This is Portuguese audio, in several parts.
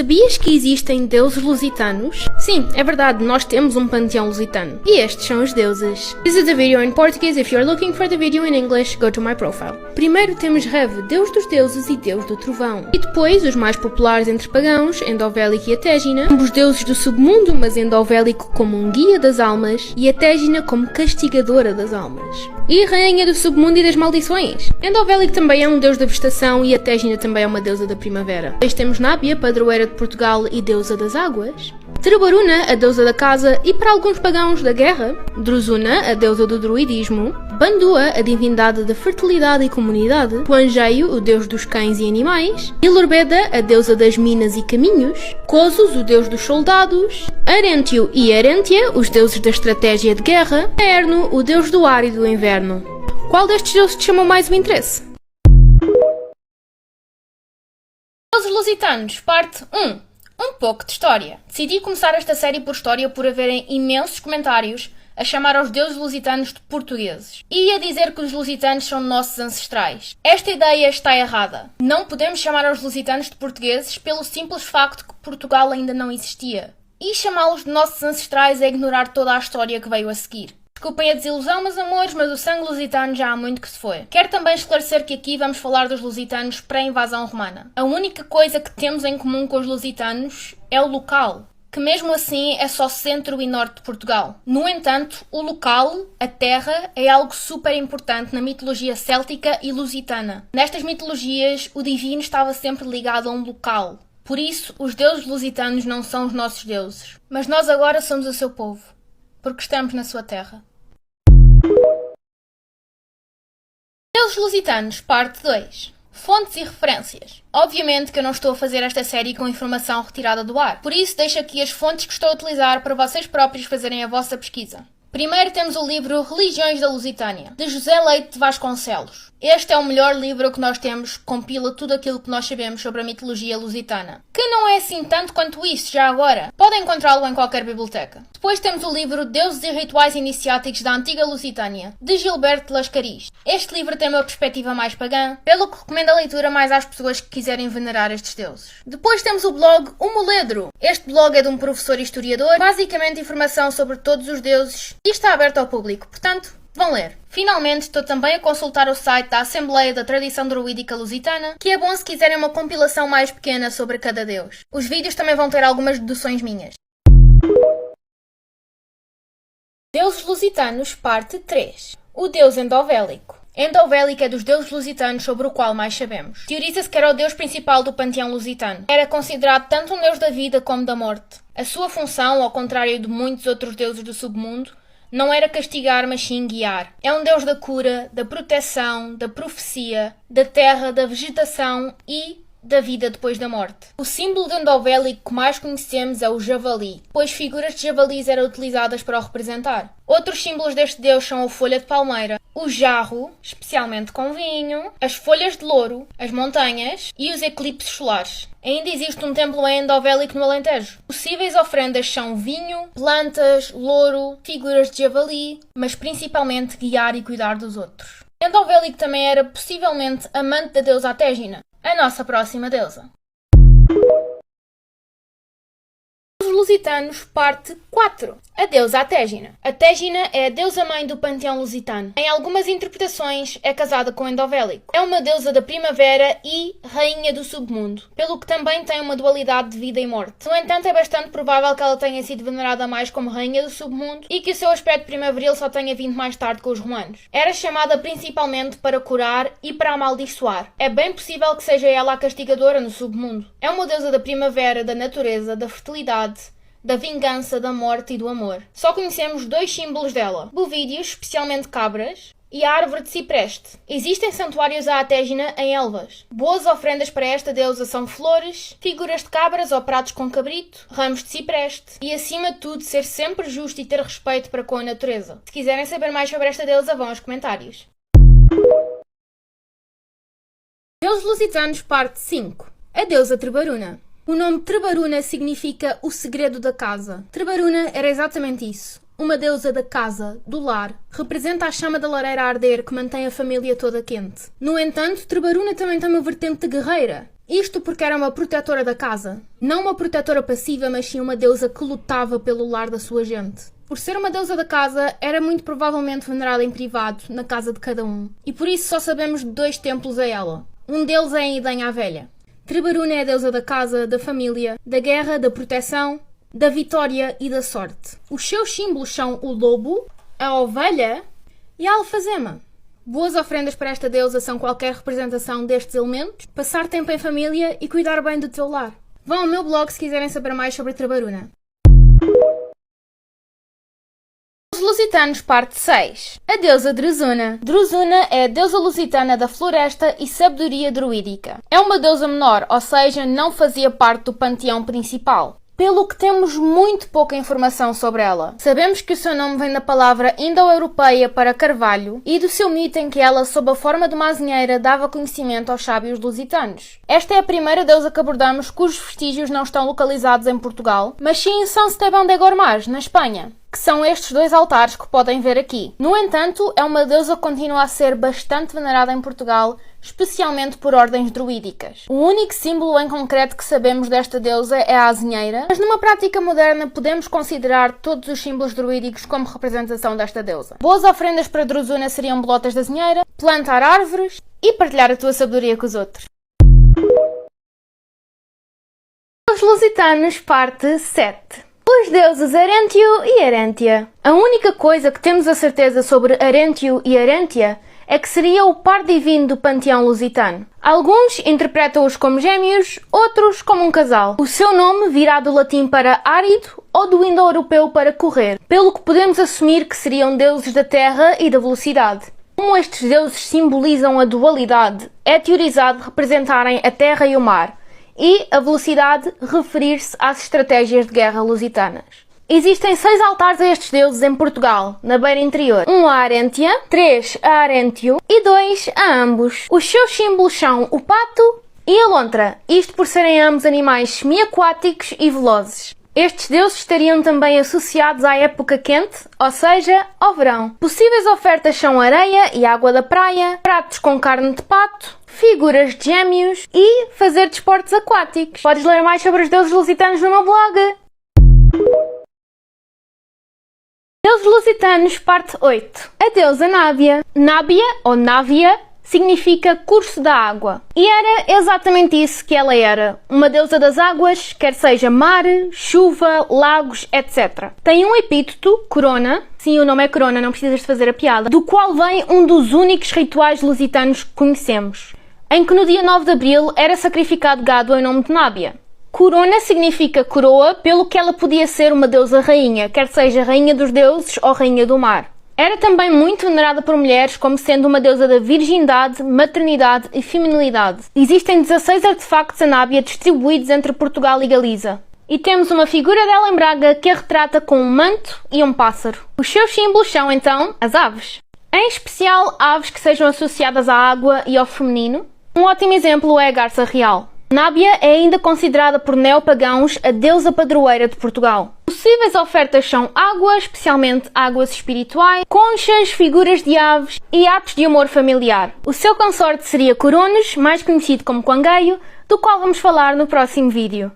Sabias que existem deuses lusitanos? Sim, é verdade, nós temos um panteão lusitano. E estes são os deuses. This is a video in Portuguese. If you're looking for the video in English, go to my profile. Primeiro temos Rev, deus dos deuses e deus do trovão. E depois, os mais populares entre pagãos, Endovélico e Atégina, ambos deuses do submundo, mas Endovélico como um guia das almas e Atégina como castigadora das almas. E rainha do submundo e das maldições. Endovélico também é um deus da vegetação e Atégina também é uma deusa da primavera. Depois temos Nábia, padroeira de Portugal e deusa das águas. Trebaruna, a deusa da casa e para alguns pagãos da guerra. Druzuna, a deusa do druidismo. Bandua, a divindade da fertilidade e comunidade. Puangeio, o deus dos cães e animais. Ilurbeda, a deusa das minas e caminhos. Cosos, o deus dos soldados. Arentio e Arentia, os deuses da estratégia de guerra. Erno, o deus do ar e do inverno. Qual destes deuses te chamou mais o interesse? Deuses lusitanos, parte 1. Um pouco de história. Decidi começar esta série por história por haverem imensos comentários a chamar aos deuses lusitanos de portugueses e a dizer que os lusitanos são nossos ancestrais. Esta ideia está errada. Não podemos chamar aos lusitanos de portugueses pelo simples facto que Portugal ainda não existia. E chamá-los de nossos ancestrais é ignorar toda a história que veio a seguir. Desculpem a desilusão, meus amores, mas o sangue lusitano já há muito que se foi. Quero também esclarecer que aqui vamos falar dos lusitanos pré-invasão romana. A única coisa que temos em comum com os lusitanos é o local, que mesmo assim é só centro e norte de Portugal. No entanto, o local, a terra, é algo super importante na mitologia céltica e lusitana. Nestas mitologias, o divino estava sempre ligado a um local. Por isso, os deuses lusitanos não são os nossos deuses. Mas nós agora somos o seu povo, porque estamos na sua terra. Deuses lusitanos, parte 2. Fontes e referências. Obviamente que eu não estou a fazer esta série com informação retirada do ar, por isso deixo aqui as fontes que estou a utilizar para vocês próprios fazerem a vossa pesquisa. Primeiro temos o livro Religiões da Lusitânia, de José Leite de Vasconcelos. Este é o melhor livro que nós temos, que compila tudo aquilo que nós sabemos sobre a mitologia lusitana. Que não é assim tanto quanto isso, já agora. Podem encontrá-lo em qualquer biblioteca. Depois temos o livro Deuses e Rituais Iniciáticos da Antiga Lusitânia, de Gilberto de Lascaris. Este livro tem uma perspectiva mais pagã, pelo que recomendo a leitura mais às pessoas que quiserem venerar estes deuses. Depois temos o blog O Moledro. Este blog é de um professor historiador, basicamente informação sobre todos os deuses e está aberto ao público, portanto, vão ler. Finalmente, estou também a consultar o site da Assembleia da Tradição Druídica Lusitana, que é bom se quiserem uma compilação mais pequena sobre cada deus. Os vídeos também vão ter algumas deduções minhas. Deuses Lusitanos, parte 3. O deus Endovélico. Endovélico é dos deuses lusitanos sobre o qual mais sabemos. Teoriza-se que era o deus principal do panteão lusitano. Era considerado tanto um deus da vida como da morte. A sua função, ao contrário de muitos outros deuses do submundo, não era castigar, mas sim guiar. É um deus da cura, da proteção, da profecia, da terra, da vegetação e da vida depois da morte. O símbolo de Endovélico que mais conhecemos é o javali, pois figuras de javalis eram utilizadas para o representar. Outros símbolos deste deus são a folha de palmeira, o jarro, especialmente com vinho, as folhas de louro, as montanhas e os eclipses solares. Ainda existe um templo em Endovélico no Alentejo. Possíveis ofrendas são vinho, plantas, louro, figuras de javali, mas principalmente guiar e cuidar dos outros. Endovélico também era possivelmente amante da deusa Atégina, a nossa próxima deusa. Os Lusitanos, parte 4. A deusa Atégina. Atégina é a deusa-mãe do panteão lusitano. Em algumas interpretações, é casada com Endovélico. É uma deusa da primavera e rainha do submundo, pelo que também tem uma dualidade de vida e morte. No entanto, é bastante provável que ela tenha sido venerada mais como rainha do submundo e que o seu aspecto primaveril só tenha vindo mais tarde com os romanos. Era chamada principalmente para curar e para amaldiçoar. É bem possível que seja ela a castigadora no submundo. É uma deusa da primavera, da natureza, da fertilidade, da vingança, da morte e do amor. Só conhecemos 2 símbolos dela: bovídeos, especialmente cabras, e a árvore de cipreste. Existem santuários à Atégina em Elvas. Boas ofrendas para esta deusa são flores, figuras de cabras ou pratos com cabrito, ramos de cipreste e, acima de tudo, ser sempre justo e ter respeito para com a natureza. Se quiserem saber mais sobre esta deusa, vão aos comentários. Deuses Lusitanos, parte 5. A deusa Trebaruna. O nome Trebaruna significa o segredo da casa. Trebaruna era exatamente isso. Uma deusa da casa, do lar, representa a chama da lareira a arder que mantém a família toda quente. No entanto, Trebaruna também tem uma vertente guerreira. Isto porque era uma protetora da casa. Não uma protetora passiva, mas sim uma deusa que lutava pelo lar da sua gente. Por ser uma deusa da casa, era muito provavelmente venerada em privado, na casa de cada um. E por isso só sabemos de 2 templos a ela. Um deles é em Idenha a Velha. Trebaruna é a deusa da casa, da família, da guerra, da proteção, da vitória e da sorte. Os seus símbolos são o lobo, a ovelha e a alfazema. Boas ofrendas para esta deusa são qualquer representação destes elementos, passar tempo em família e cuidar bem do teu lar. Vão ao meu blog se quiserem saber mais sobre Trebaruna. Os Lusitanos, parte 6. A deusa Druzuna. Druzuna é a deusa lusitana da floresta e sabedoria druídica. É uma deusa menor, ou seja, não fazia parte do panteão principal, pelo que temos muito pouca informação sobre ela. Sabemos que o seu nome vem da palavra indo-europeia para carvalho e do seu mito em que ela, sob a forma de uma azinheira, dava conhecimento aos sábios lusitanos. Esta é a primeira deusa que abordamos cujos vestígios não estão localizados em Portugal, mas sim em São Esteban de Gormaz, na Espanha, que são estes 2 altares que podem ver aqui. No entanto, é uma deusa que continua a ser bastante venerada em Portugal, especialmente por ordens druídicas. O único símbolo em concreto que sabemos desta deusa é a azinheira, mas numa prática moderna podemos considerar todos os símbolos druídicos como representação desta deusa. Boas ofrendas para Druzuna seriam bolotas de azinheira, plantar árvores e partilhar a tua sabedoria com os outros. Os Lusitanos, parte 7. Os deuses Arentio e Arentia. A única coisa que temos a certeza sobre Arentio e Arentia é que seria o par divino do panteão lusitano. Alguns interpretam-os como gêmeos, outros como um casal. O seu nome virá do latim para árido ou do indo-europeu para correr, pelo que podemos assumir que seriam deuses da terra e da velocidade. Como estes deuses simbolizam a dualidade, é teorizado representarem a terra e o mar, e a velocidade referir-se às estratégias de guerra lusitanas. Existem 6 altares a estes deuses em Portugal, na beira interior. 1 a Arentia, 3 a Arentio e 2 a ambos. Os seus símbolos são o pato e a lontra, isto por serem ambos animais semi-aquáticos e velozes. Estes deuses estariam também associados à época quente, ou seja, ao verão. Possíveis ofertas são areia e água da praia, pratos com carne de pato, figuras de gêmeos e fazer desportos aquáticos. Podes ler mais sobre os deuses lusitanos no meu blog. Deuses lusitanos, parte 8. A deusa Nábia. Nábia, ou Návia, significa curso da água. E era exatamente isso que ela era. Uma deusa das águas, quer seja mar, chuva, lagos, etc. Tem um epíteto, Corona, sim, o nome é Corona, não precisas de fazer a piada, do qual vem um dos únicos rituais lusitanos que conhecemos, em que no dia 9 de abril era sacrificado gado em nome de Nábia. Corona significa coroa, pelo que ela podia ser uma deusa rainha, quer seja rainha dos deuses ou rainha do mar. Era também muito venerada por mulheres como sendo uma deusa da virgindade, maternidade e feminilidade. Existem 16 artefactos a Nábia distribuídos entre Portugal e Galiza. E temos uma figura dela em Braga que a retrata com um manto e um pássaro. Os seus símbolos são, então, as aves. Em especial, aves que sejam associadas à água e ao feminino. Um ótimo exemplo é a garça real. Nábia é ainda considerada por neopagãos a deusa padroeira de Portugal. Possíveis ofertas são água, especialmente águas espirituais, conchas, figuras de aves e atos de amor familiar. O seu consorte seria Corones, mais conhecido como Quangueio, do qual vamos falar no próximo vídeo.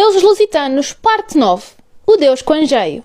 Deuses lusitanos, parte 9. O deus Quangeio.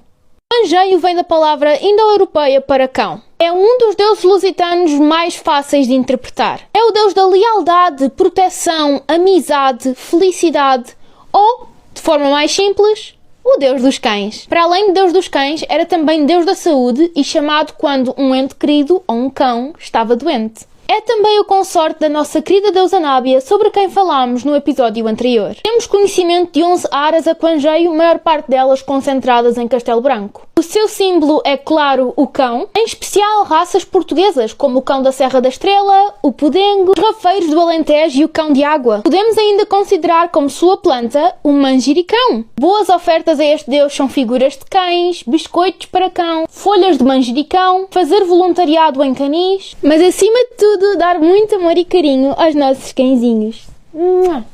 Quangeio vem da palavra indo-europeia para cão. É um dos deuses lusitanos mais fáceis de interpretar. É o deus da lealdade, proteção, amizade, felicidade ou, de forma mais simples, o deus dos cães. Para além de deus dos cães, era também deus da saúde e chamado quando um ente querido ou um cão estava doente. É também o consorte da nossa querida deusa Nábia, sobre quem falámos no episódio anterior. Temos conhecimento de 11 aras a Quangeio, maior parte delas concentradas em Castelo Branco. O seu símbolo é, claro, o cão, em especial raças portuguesas, como o cão da Serra da Estrela, o pudengo, os rafeiros do Alentejo e o cão de água. Podemos ainda considerar como sua planta o manjericão. Boas ofertas a este deus são figuras de cães, biscoitos para cão, folhas de manjericão, fazer voluntariado em canis, mas acima de tudo, dar muito amor e carinho aos nossos cãezinhos. Deuses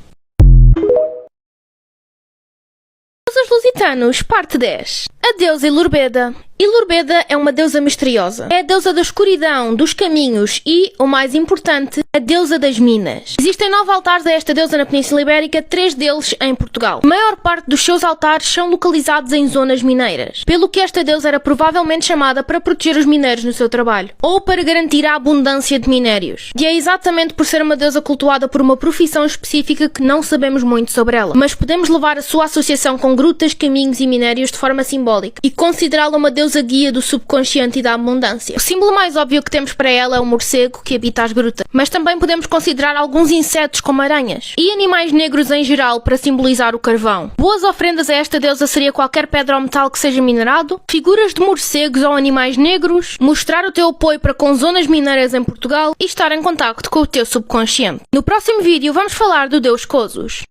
lusitanos, parte 10. A deusa Ilurbeda. Ilurbeda é uma deusa misteriosa. É a deusa da escuridão, dos caminhos e, o mais importante, a deusa das minas. Existem 9 altares a esta deusa na Península Ibérica, 3 deles em Portugal. A maior parte dos seus altares são localizados em zonas mineiras, pelo que esta deusa era provavelmente chamada para proteger os mineiros no seu trabalho, ou para garantir a abundância de minérios. E é exatamente por ser uma deusa cultuada por uma profissão específica que não sabemos muito sobre ela, mas podemos levar a sua associação com grutas, caminhos e minérios de forma simbólica e considerá-la uma deusa guia do subconsciente e da abundância. O símbolo mais óbvio que temos para ela é o morcego que habita as grutas, mas também podemos considerar alguns insetos como aranhas e animais negros em geral para simbolizar o carvão. Boas ofrendas a esta deusa seria qualquer pedra ou metal que seja minerado, figuras de morcegos ou animais negros, mostrar o teu apoio para com zonas mineiras em Portugal e estar em contacto com o teu subconsciente. No próximo vídeo vamos falar do deus Cosos.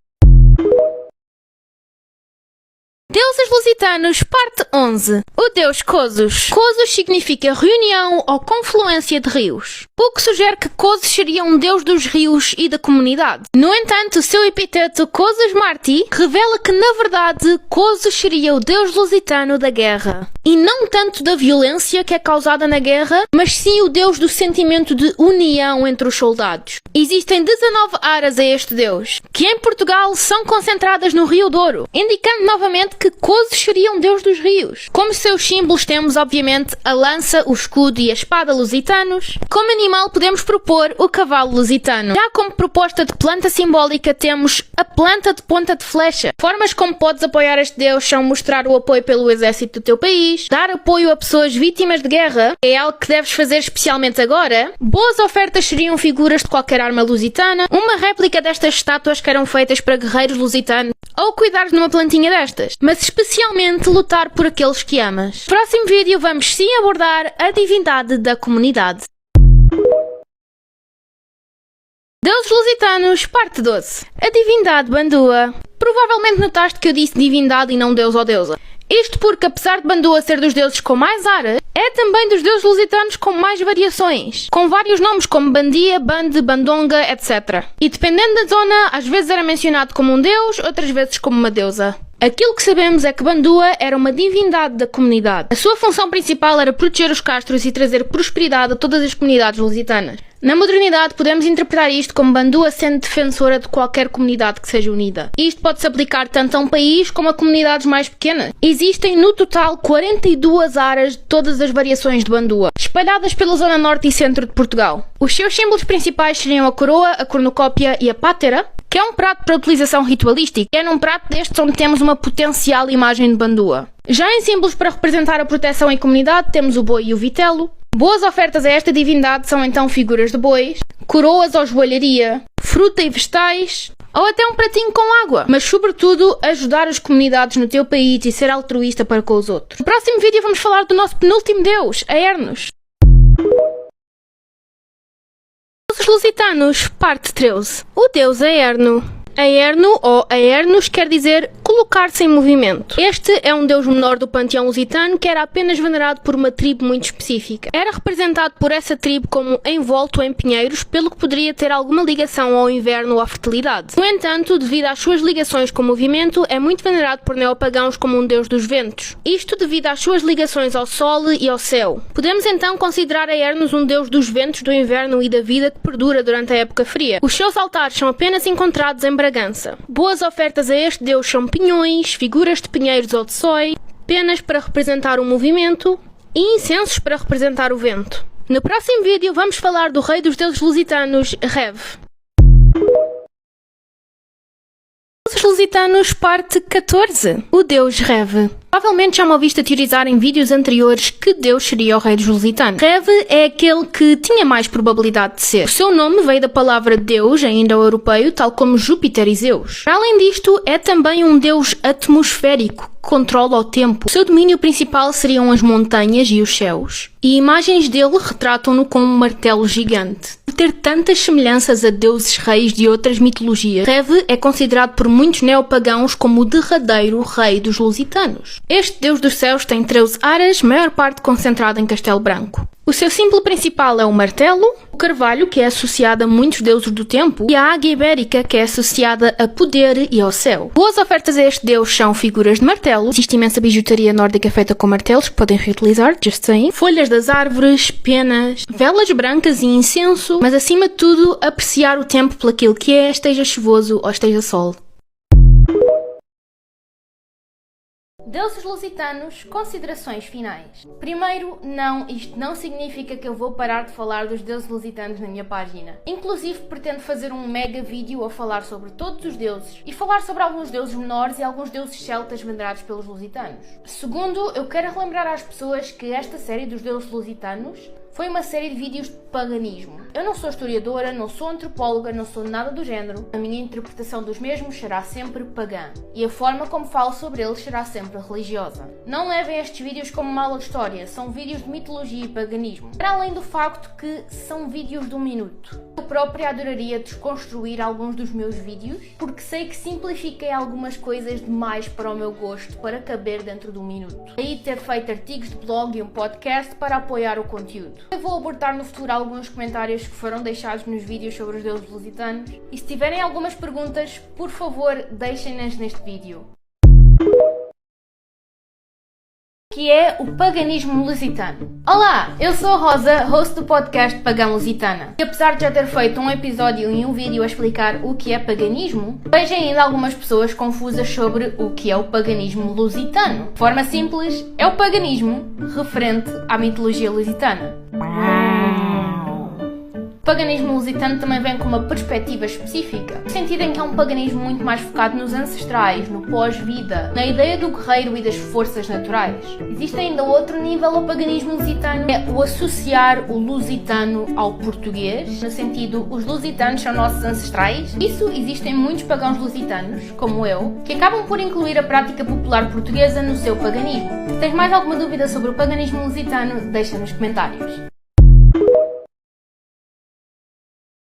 Deuses lusitanos, parte 11. O deus Cosos. Cosos significa reunião ou confluência de rios, o que sugere que Cosos seria um deus dos rios e da comunidade. No entanto, o seu epiteto Cosos Marti revela que, na verdade, Cosos seria o deus lusitano da guerra. E não tanto da violência que é causada na guerra, mas sim o deus do sentimento de união entre os soldados. Existem 19 aras a este deus, que em Portugal são concentradas no Rio Douro, indicando novamente que Cosos seria um deus dos rios. Como seus símbolos temos, obviamente, a lança, o escudo e a espada lusitanos. Como animal podemos propor o cavalo lusitano. Já como proposta de planta simbólica temos a planta de ponta de flecha. Formas como podes apoiar este deus são mostrar o apoio pelo exército do teu país, dar apoio a pessoas vítimas de guerra, é algo que deves fazer especialmente agora. Boas ofertas seriam figuras de qualquer arma lusitana, uma réplica destas estátuas que eram feitas para guerreiros lusitanos, ou cuidar de uma plantinha destas, mas especialmente lutar por aqueles que amas. No próximo vídeo vamos sim abordar a divindade da comunidade. Deuses lusitanos, parte 12. A divindade Bandua. Provavelmente notaste que eu disse divindade e não deus ou deusa. Isto porque, apesar de Bandua ser dos deuses com mais aras, é também dos deuses lusitanos com mais variações, com vários nomes como Bandia, Bande, Bandonga, etc. E dependendo da zona, às vezes era mencionado como um deus, outras vezes como uma deusa. Aquilo que sabemos é que Bandua era uma divindade da comunidade. A sua função principal era proteger os castros e trazer prosperidade a todas as comunidades lusitanas. Na modernidade, podemos interpretar isto como Bandua sendo defensora de qualquer comunidade que seja unida. Isto pode-se aplicar tanto a um país como a comunidades mais pequenas. Existem, no total, 42 aras de todas as variações de Bandua, espalhadas pela zona norte e centro de Portugal. Os seus símbolos principais seriam a coroa, a cornucópia e a pátera, que é um prato para utilização ritualística. É num prato destes onde temos uma potencial imagem de Bandua. Já em símbolos para representar a proteção em comunidade, temos o boi e o vitelo. Boas ofertas a esta divindade são então figuras de bois, coroas ou joalharia, fruta e vegetais, ou até um pratinho com água. Mas, sobretudo, ajudar as comunidades no teu país e ser altruísta para com os outros. No próximo vídeo vamos falar do nosso penúltimo deus, Aernos. Deuses lusitanos, parte 13. O deus Aerno. Aerno ou Aernos quer dizer colocar-se em movimento. Este é um deus menor do panteão lusitano que era apenas venerado por uma tribo muito específica. Era representado por essa tribo como envolto em pinheiros, pelo que poderia ter alguma ligação ao inverno ou à fertilidade. No entanto, devido às suas ligações com o movimento, é muito venerado por neopagãos como um deus dos ventos. Isto devido às suas ligações ao sol e ao céu. Podemos então considerar Aernos um deus dos ventos, do inverno e da vida que perdura durante a época fria. Os seus altares são apenas encontrados em Bragança. Boas ofertas a este deus são pinhões, figuras de pinheiros ou de sói, penas para representar o movimento e incensos para representar o vento. No próximo vídeo vamos falar do rei dos deuses lusitanos, Rev. Deuses lusitanos, parte 14. O deus Rev. Provavelmente já me ouviste a teorizar em vídeos anteriores que Deus seria o rei dos lusitanos. Rev é aquele que tinha mais probabilidade de ser. O seu nome veio da palavra Deus, ainda europeu, tal como Júpiter e Zeus. Para além disto, é também um deus atmosférico, que controla o tempo. O seu domínio principal seriam as montanhas e os céus. E imagens dele retratam-no com um martelo gigante. Por ter tantas semelhanças a deuses reis de outras mitologias, Rev é considerado por muitos neopagãos como o derradeiro rei dos lusitanos. Este deus dos céus tem 13 aras, maior parte concentrada em Castelo Branco. O seu símbolo principal é o martelo, o carvalho, que é associado a muitos deuses do tempo, e a águia ibérica, que é associada a poder e ao céu. Boas ofertas a este deus são figuras de martelo, existe imensa bijutaria nórdica feita com martelos que podem reutilizar, just saying, folhas das árvores, penas, velas brancas e incenso, mas acima de tudo, apreciar o tempo por aquilo que é, esteja chuvoso ou esteja sol. Deuses lusitanos, considerações finais. Primeiro, isto não significa que eu vou parar de falar dos deuses lusitanos na minha página. Inclusive, pretendo fazer um mega vídeo a falar sobre todos os deuses e falar sobre alguns deuses menores e alguns deuses celtas venerados pelos lusitanos. Segundo, eu quero relembrar às pessoas que esta série dos deuses lusitanos foi uma série de vídeos de paganismo. Eu não sou historiadora, não sou antropóloga, não sou nada do género. A minha interpretação dos mesmos será sempre pagã. E a forma como falo sobre eles será sempre religiosa. Não levem estes vídeos como uma aula de história, são vídeos de mitologia e paganismo. Para além do facto que são vídeos de 1 minuto. Eu própria adoraria desconstruir alguns dos meus vídeos, porque sei que simplifiquei algumas coisas demais para o meu gosto, para caber dentro de 1 minuto. Daí ter feito artigos de blog e um podcast para apoiar o conteúdo. Eu vou abordar no futuro alguns comentários que foram deixados nos vídeos sobre os deuses lusitanos e se tiverem algumas perguntas, por favor, deixem-nas neste vídeo. Que é o paganismo lusitano. Olá, eu sou a Rosa, host do podcast Pagã Lusitana. E apesar de já ter feito um episódio e um vídeo a explicar o que é paganismo, vejo ainda algumas pessoas confusas sobre o que é o paganismo lusitano. De forma simples, é o paganismo referente à mitologia lusitana. O paganismo lusitano também vem com uma perspectiva específica, no sentido em que é um paganismo muito mais focado nos ancestrais, no pós-vida, na ideia do guerreiro e das forças naturais. Existe ainda outro nível ao paganismo lusitano, é o associar o lusitano ao português, no sentido, os lusitanos são nossos ancestrais. Isso existem muitos pagãos lusitanos, como eu, que acabam por incluir a prática popular portuguesa no seu paganismo. Se tens mais alguma dúvida sobre o paganismo lusitano, deixa nos comentários.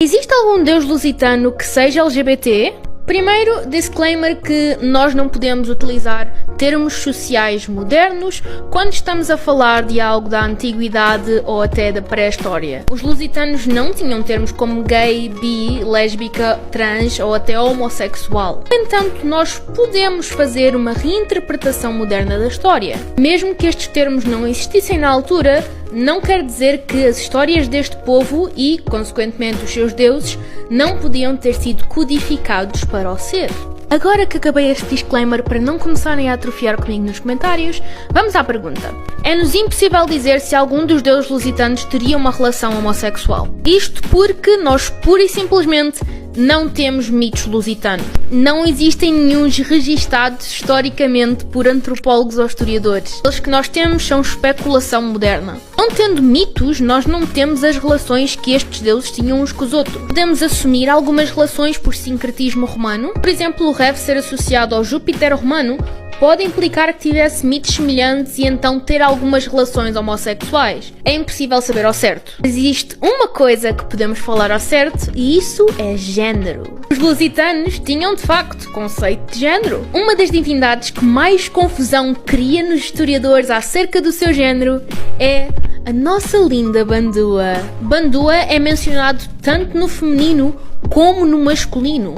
Existe algum deus lusitano que seja LGBT? Primeiro, disclaimer que nós não podemos utilizar termos sociais modernos quando estamos a falar de algo da antiguidade ou até da pré-história. Os lusitanos não tinham termos como gay, bi, lésbica, trans ou até homossexual. No entanto, nós podemos fazer uma reinterpretação moderna da história. Mesmo que estes termos não existissem na altura, não quer dizer que as histórias deste povo e, consequentemente, os seus deuses não podiam ter sido codificados para o ser. Agora que acabei este disclaimer para não começarem a atrofiar comigo nos comentários, vamos à pergunta. É-nos impossível dizer se algum dos deuses lusitanos teria uma relação homossexual. Isto porque nós pura e simplesmente não temos mitos lusitanos. Não existem nenhuns registados historicamente por antropólogos ou historiadores. Os que nós temos são especulação moderna. Não tendo mitos, nós não temos as relações que estes deuses tinham uns com os outros. Podemos assumir algumas relações por sincretismo romano. Por exemplo, o Rev ser associado ao Júpiter romano pode implicar que tivesse mitos semelhantes e então ter algumas relações homossexuais. É impossível saber ao certo. Mas existe uma coisa que podemos falar ao certo e isso é género. Os lusitanos tinham de facto conceito de género. Uma das divindades que mais confusão cria nos historiadores acerca do seu género é a nossa linda Bandua. Bandua é mencionado tanto no feminino como no masculino.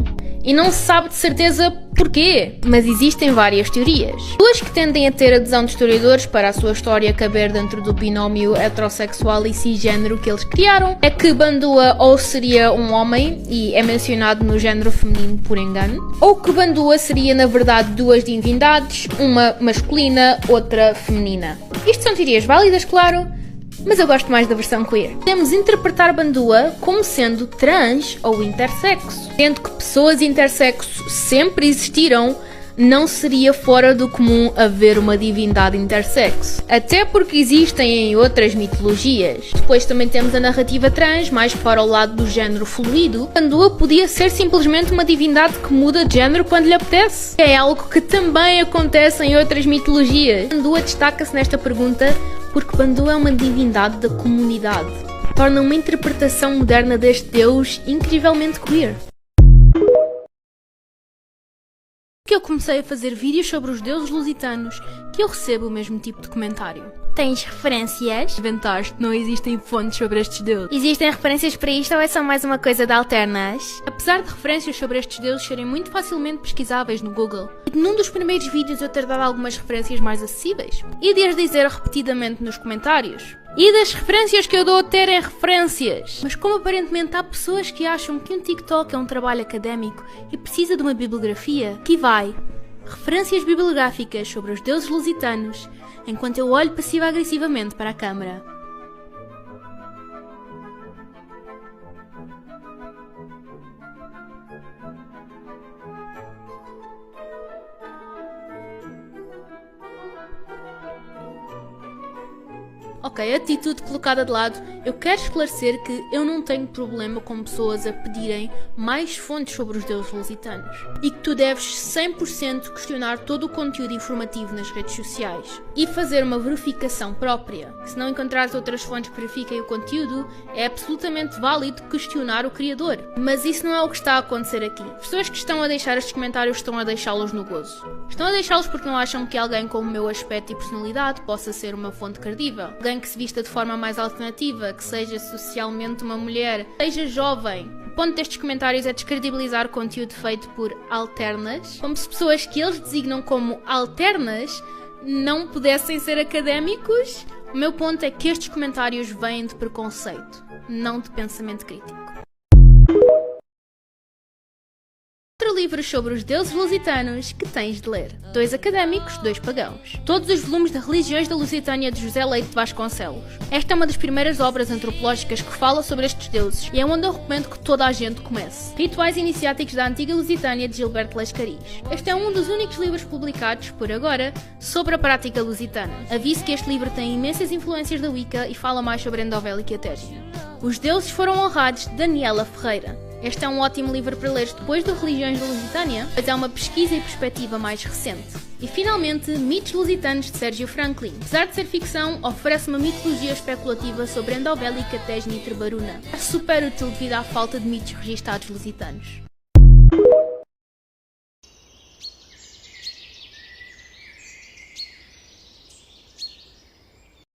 E não se sabe de certeza porquê, mas existem várias teorias. Duas que tendem a ter adesão de historiadores para a sua história caber dentro do binómio heterossexual e cisgênero que eles criaram é que Bandua ou seria um homem e é mencionado no género feminino por engano, ou que Bandua seria na verdade duas divindades, uma masculina, outra feminina. Isto são teorias válidas, claro, mas eu gosto mais da versão queer. Podemos interpretar Bandua como sendo trans ou intersexo. Sendo que pessoas intersexo sempre existiram, não seria fora do comum haver uma divindade intersexo. Até porque existem em outras mitologias. Depois também temos a narrativa trans, mais para o lado do género fluido. Bandua podia ser simplesmente uma divindade que muda de género quando lhe apetece. É algo que também acontece em outras mitologias. Bandua destaca-se nesta pergunta porque Bandua é uma divindade da comunidade. Torna uma interpretação moderna deste deus incrivelmente queer. Que eu comecei a fazer vídeos sobre os deuses lusitanos que eu recebo o mesmo tipo de comentário. Tens referências? Inventaste, não existem fontes sobre estes deuses. Existem referências para isto ou é só mais uma coisa de alternas? Apesar de referências sobre estes deuses serem muito facilmente pesquisáveis no Google, e num dos primeiros vídeos eu ter dado algumas referências mais acessíveis, e de as dizer repetidamente nos comentários. E das referências que eu dou a terem referências. Mas como aparentemente há pessoas que acham que um TikTok é um trabalho académico e precisa de uma bibliografia, aqui vai. Referências bibliográficas sobre os deuses lusitanos, enquanto eu olho passiva-agressivamente para a câmara. Ok, atitude colocada de lado, eu quero esclarecer que eu não tenho problema com pessoas a pedirem mais fontes sobre os deuses lusitanos e que tu deves 100% questionar todo o conteúdo informativo nas redes sociais e fazer uma verificação própria. Se não encontrares outras fontes que verifiquem o conteúdo, é absolutamente válido questionar o criador. Mas isso não é o que está a acontecer aqui. As pessoas que estão a deixar estes comentários estão a deixá-los no gozo. Estão a deixá-los porque não acham que alguém com o meu aspecto e personalidade possa ser uma fonte credível. Alguém que se vista de forma mais alternativa, que seja socialmente uma mulher, seja jovem. O ponto destes comentários é descredibilizar o conteúdo feito por alternas, como se pessoas que eles designam como alternas não pudessem ser académicos. O meu ponto é que estes comentários vêm de preconceito, não de pensamento crítico. Outro livro sobre os deuses lusitanos que tens de ler. 2 académicos, 2 pagãos. Todos os volumes de Religiões da Lusitânia de José Leite de Vasconcelos. Esta é uma das primeiras obras antropológicas que fala sobre estes deuses e é onde eu recomendo que toda a gente comece. Rituais Iniciáticos da Antiga Lusitânia de Gilberto Lascaris. Este é um dos únicos livros publicados, por agora, sobre a prática lusitana. Aviso que este livro tem imensas influências da Wicca e fala mais sobre Endovelica e Tégina. Os Deuses Foram Honrados, de Daniela Ferreira. Este é um ótimo livro para ler depois de Religiões da Lusitânia, mas é uma pesquisa e perspectiva mais recente. E finalmente, Mitos Lusitanos de Sérgio Franklin. Apesar de ser ficção, oferece uma mitologia especulativa sobre Endovelica, Tégina e Trebaruna. É super útil devido à falta de mitos registados lusitanos.